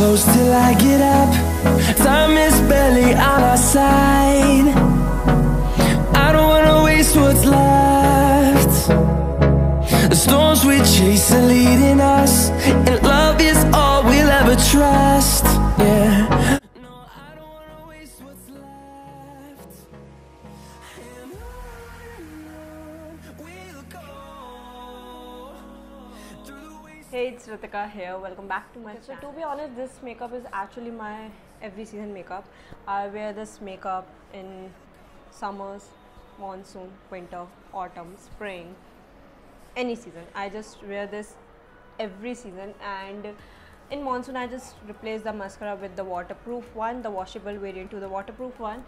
close till I get up. Time is barely on our side. I don't wanna waste what's left. The storms we chase are leading us, and love is all we'll ever trust. Yeah. No, I don't wanna waste what's left. And on we'll go through the waste. Hey, it's Ritika here. Welcome back to my channel. So to be honest, this makeup is actually my every season makeup. I wear this makeup in summers, monsoon, winter, autumn, spring, any season. I just wear this every season, and in monsoon I just replace the mascara with the waterproof one, the washable variant to the waterproof one.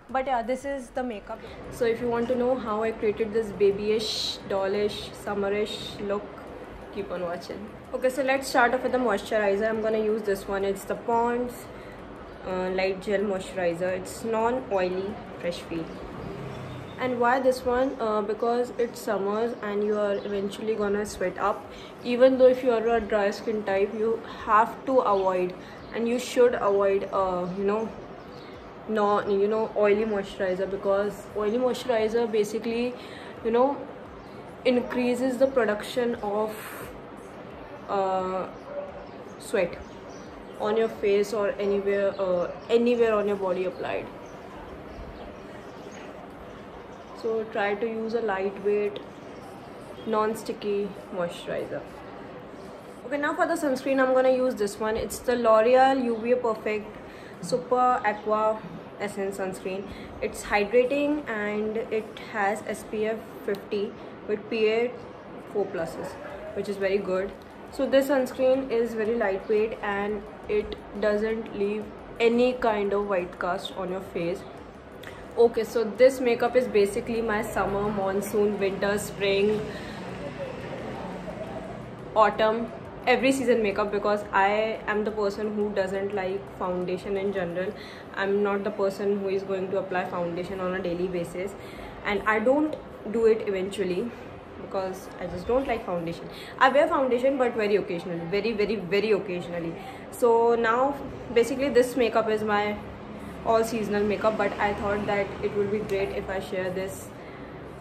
But yeah, this is the makeup. So if you want to know how I created this babyish, dollish, summerish look, keep on watching. Okay, so let's start off with the moisturizer. I'm gonna use this one. It's the Pond's light gel moisturizer. It's non-oily, fresh feel. And why this one? Because it's summers and you are eventually gonna sweat up. Even though if you are a dry skin type, you have to avoid, and you should avoid oily moisturizer, because oily moisturizer basically increases the production of sweat on your face or anywhere on your body applied. So try to use a lightweight, non-sticky moisturizer. Okay, now for the sunscreen, I'm gonna use this one. It's the L'Oreal UV Perfect Super Aqua Essence sunscreen. It's hydrating and it has SPF 50 with PA 4+, which is very good. So this sunscreen is very lightweight and it doesn't leave any kind of white cast on your face. Okay, so this makeup is basically my summer, monsoon, winter, spring, autumn, every season makeup, because I am the person who doesn't like foundation in general. I'm not the person who is going to apply foundation on a daily basis, and I don't do it eventually because I just don't like foundation. I wear foundation but very occasionally, very occasionally. So now basically this makeup is my all seasonal makeup, but I thought that it would be great if I share this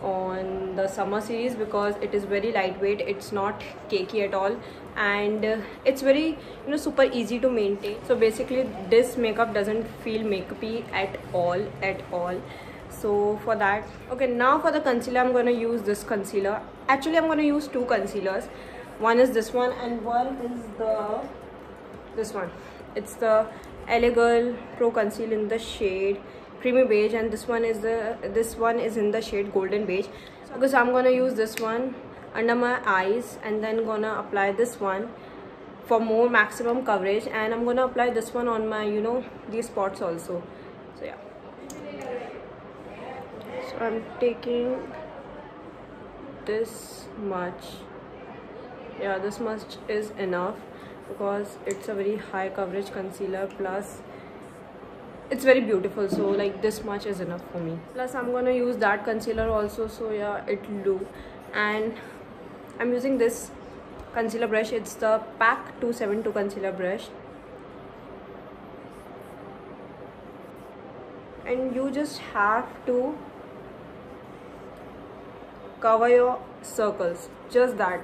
on the summer series, because it is very lightweight, it's not cakey at all, and it's very super easy to maintain. So basically this makeup doesn't feel makeupy at all. So for that, okay, now for the concealer, I'm going to use this concealer. Actually, I'm going to use two concealers. One is this one and one is this one. It's the LA Girl Pro Conceal in the shade Creamy Beige, and this one is in the shade Golden Beige. Okay, so I'm gonna use this one under my eyes and then gonna apply this one for more maximum coverage, and I'm gonna apply this one on my these spots also. So yeah, so I'm taking this much. Yeah, this much is enough, because it's a very high coverage concealer, plus it's very beautiful, so like this much is enough for me. Plus I'm gonna use that concealer also, so yeah, it'll do. And I'm using this concealer brush. It's the PAC 272 concealer brush, and you just have to cover your circles, just that.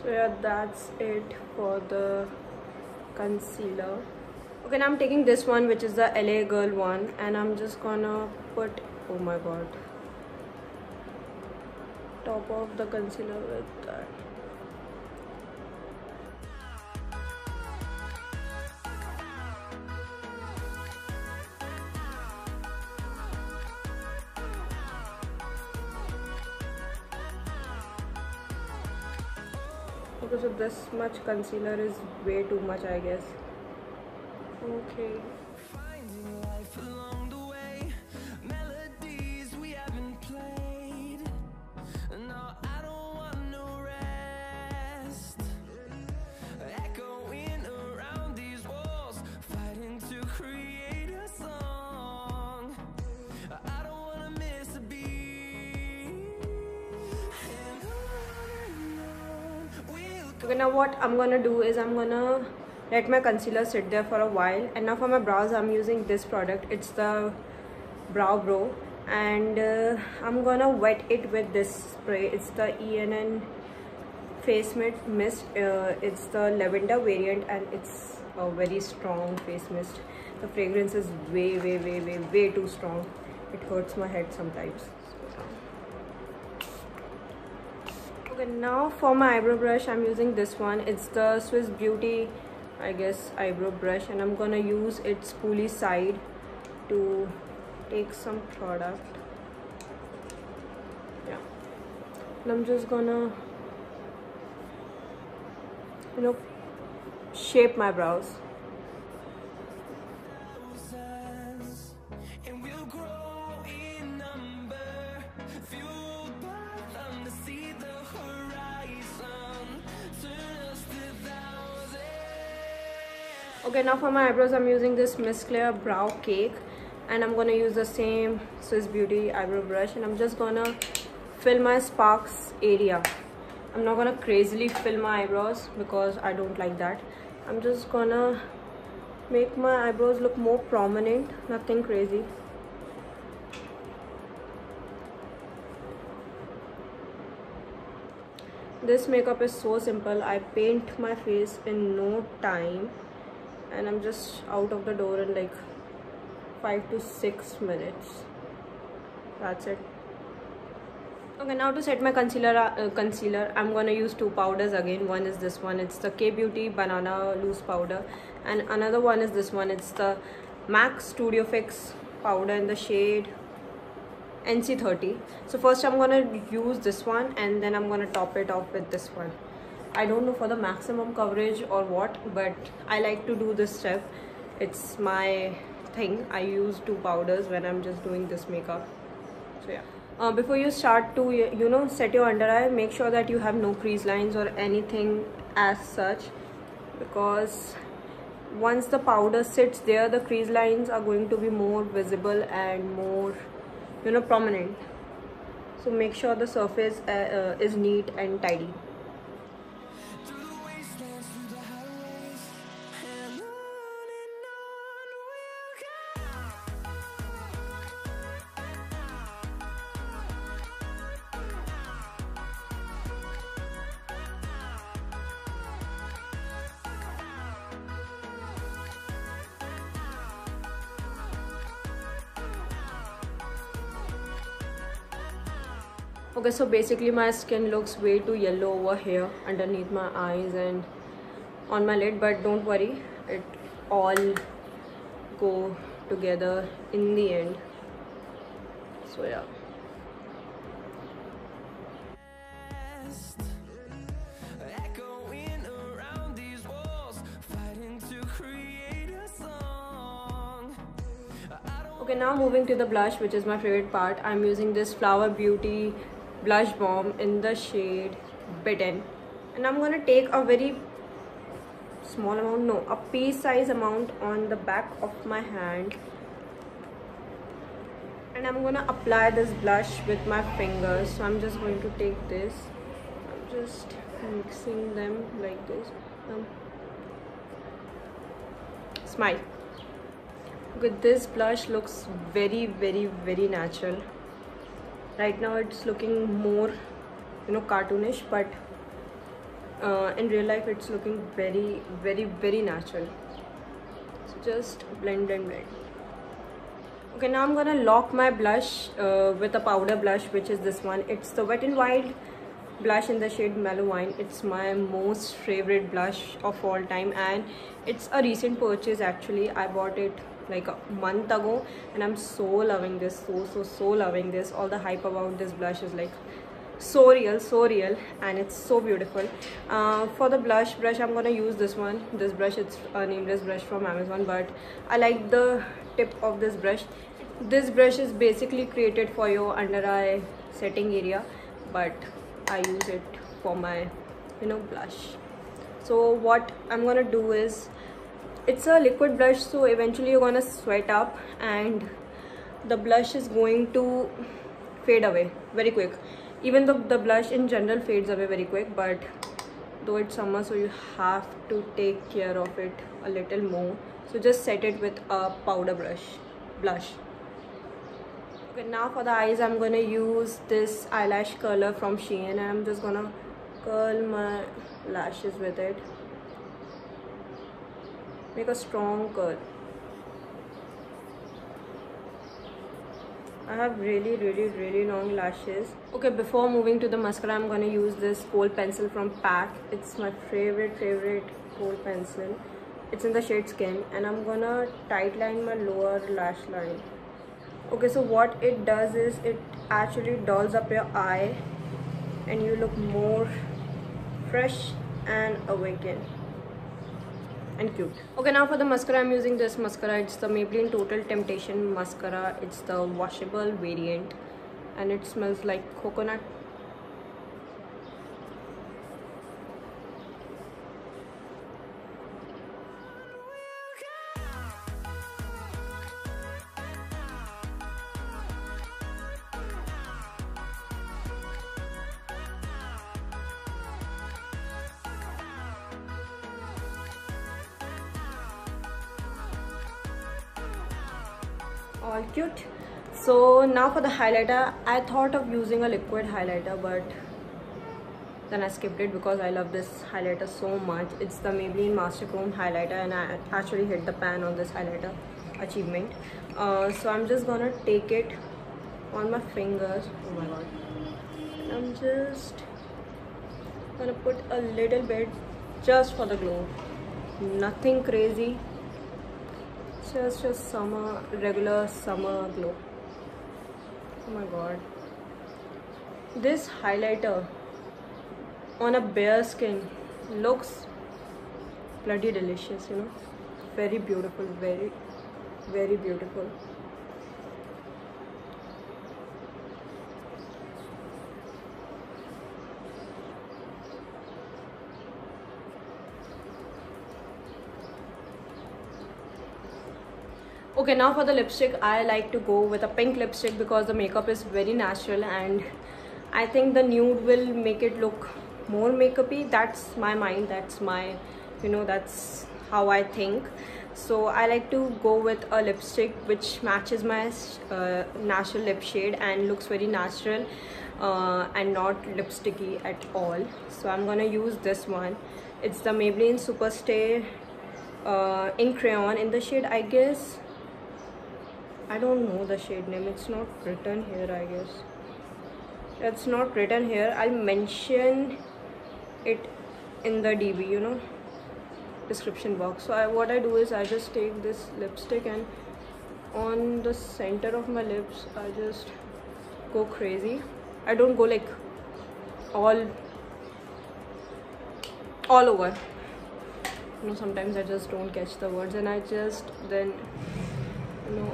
So yeah, that's it for the concealer. Okay, now I'm taking this one, which is the LA Girl one, and I'm just gonna put, oh my god, top of the concealer with that. Okay, so this much concealer is way too much, I guess. Okay. Finding life along the way, melodies we haven't played. No, I don't want no rest. Echoing around these walls, fighting to create a song. I don't wanna miss a beat. Okay, now what I'm gonna do is I'm gonna let my concealer sit there for a while. And now for my brows, I'm using this product. It's the Brow Bro, and I'm gonna wet it with this spray. It's the ENN face mist. It's the lavender variant, and it's a very strong face mist. The fragrance is way too strong. It hurts my head sometimes. Okay, now for my eyebrow brush, I'm using this one. It's the Swiss Beauty, I guess, eyebrow brush, and I'm gonna use its spoolie side to take some product. Yeah, and I'm just gonna, you know, shape my brows. Okay, now for my eyebrows, I'm using this Miss Claire Brow Cake, and I'm gonna use the same Swiss Beauty eyebrow brush, and I'm just gonna fill my sparks area. I'm not gonna crazily fill my eyebrows because I don't like that. I'm just gonna make my eyebrows look more prominent, nothing crazy. This makeup is so simple. I paint my face in no time, and I'm just out of the door in like 5 to 6 minutes. That's it. Okay, now to set my concealer, I'm gonna use two powders again. One is this one. It's the K Beauty Banana Loose Powder, and another one is this one. It's the MAC Studio Fix powder in the shade NC30. So first I'm gonna use this one, and then I'm gonna top it off with this one. I don't know for the maximum coverage or what, but I like to do this step. It's my thing. I use two powders when I'm just doing this makeup. So yeah. Before you start to, you know, set your under eye, make sure that you have no crease lines or anything as such, because once the powder sits there, the crease lines are going to be more visible and more, you know, prominent. So make sure the surface is neat and tidy. Okay, so basically my skin looks way too yellow over here underneath my eyes and on my lid, but don't worry, it all go together in the end. So yeah. Okay, now moving to the blush, which is my favorite part. I'm using this Flower Beauty blush bomb in the shade Bitten, and I'm gonna take a very small amount, no, a pea size amount on the back of my hand, and I'm gonna apply this blush with my fingers. So I'm just going to take this, I'm just mixing them like this. Smile. With this blush looks very natural. Right now it's looking more, you know, cartoonish, but in real life it's looking very natural. So just blend. Okay, now I'm gonna lock my blush with a powder blush, which is this one. It's the Wet n Wild blush in the shade Mellow Wine. It's my most favorite blush of all time, and it's a recent purchase actually. I bought it like a month ago, and I'm so loving this, so loving this. All the hype about this blush is like so real, and it's so beautiful. For the blush brush, I'm gonna use this one. This brush, it's a nameless brush from Amazon, but I like the tip of this brush. This brush is basically created for your under eye setting area, but I use it for my, you know, blush. So what I'm gonna do is, it's a liquid blush, so eventually you're gonna sweat up and the blush is going to fade away very quick. Even though the blush in general fades away very quick, but though it's summer, so you have to take care of it a little more. So just set it with a powder blush. Okay, now for the eyes, I'm gonna use this eyelash curler from Shein, and I'm just gonna curl my lashes with it. Make a strong curl. I have really long lashes. Okay, before moving to the mascara, I'm gonna use this kohl pencil from PAC. It's my favorite kohl pencil. It's in the shade Skin, and I'm gonna tightline my lower lash line. Okay, so what it does is it actually dolls up your eye and you look more fresh and awakened and cute. Okay, now for the mascara, I'm using this mascara. It's the Maybelline Total Temptation mascara. It's the washable variant and it smells like coconut. All cute. So now for the highlighter, I thought of using a liquid highlighter, but then I skipped it because I love this highlighter so much. It's the Maybelline Master Chrome highlighter, and I actually hit the pan on this highlighter achievement. So I'm just gonna take it on my fingers. Oh my god. And I'm just gonna put a little bit just for the glow. Nothing crazy. Just summer, regular summer glow. Oh my god. This highlighter on a bare skin looks bloody delicious, you know. Very beautiful, very beautiful. Okay, now for the lipstick, I like to go with a pink lipstick because the makeup is very natural and I think the nude will make it look more makeupy. That's my mind, that's my, you know, that's how I think. So I like to go with a lipstick which matches my natural lip shade and looks very natural and not lipsticky at all. So I'm gonna use this one. It's the Maybelline Superstay ink crayon in the shade, I guess. I don't know the shade name. It's not written here, I guess. It's not written here. I'll mention it in the DB, you know, description box. So what I do is I just take this lipstick and on the center of my lips I just go crazy. I don't go like all over. You know, sometimes I just don't catch the words and I just then, you know,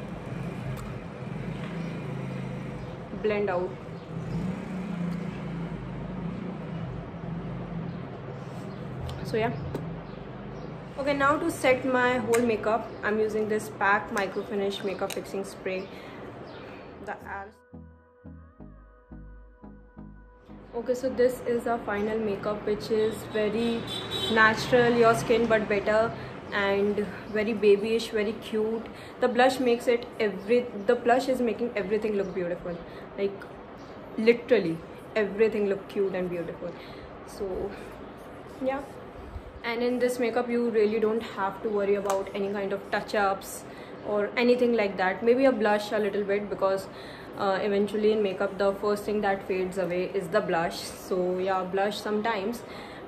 blend out. So yeah. Okay, now to set my whole makeup, I'm using this PAC Micro Finish Makeup Fixing Spray. Okay, so this is the final makeup, which is very natural, your skin but better, and very babyish, very cute. The blush makes it the blush is making everything look beautiful, like literally everything look cute and beautiful. So yeah, and in this makeup you really don't have to worry about any kind of touch-ups or anything like that. Maybe a blush a little bit, because eventually in makeup the first thing that fades away is the blush. So yeah, blush sometimes,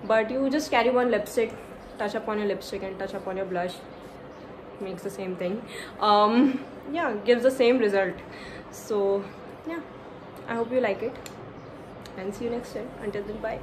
but you just carry one lipstick, touch up on your lipstick and touch up on your blush, makes the same thing. Yeah, gives the same result. So yeah, I hope you like it and see you next time. Until then, bye.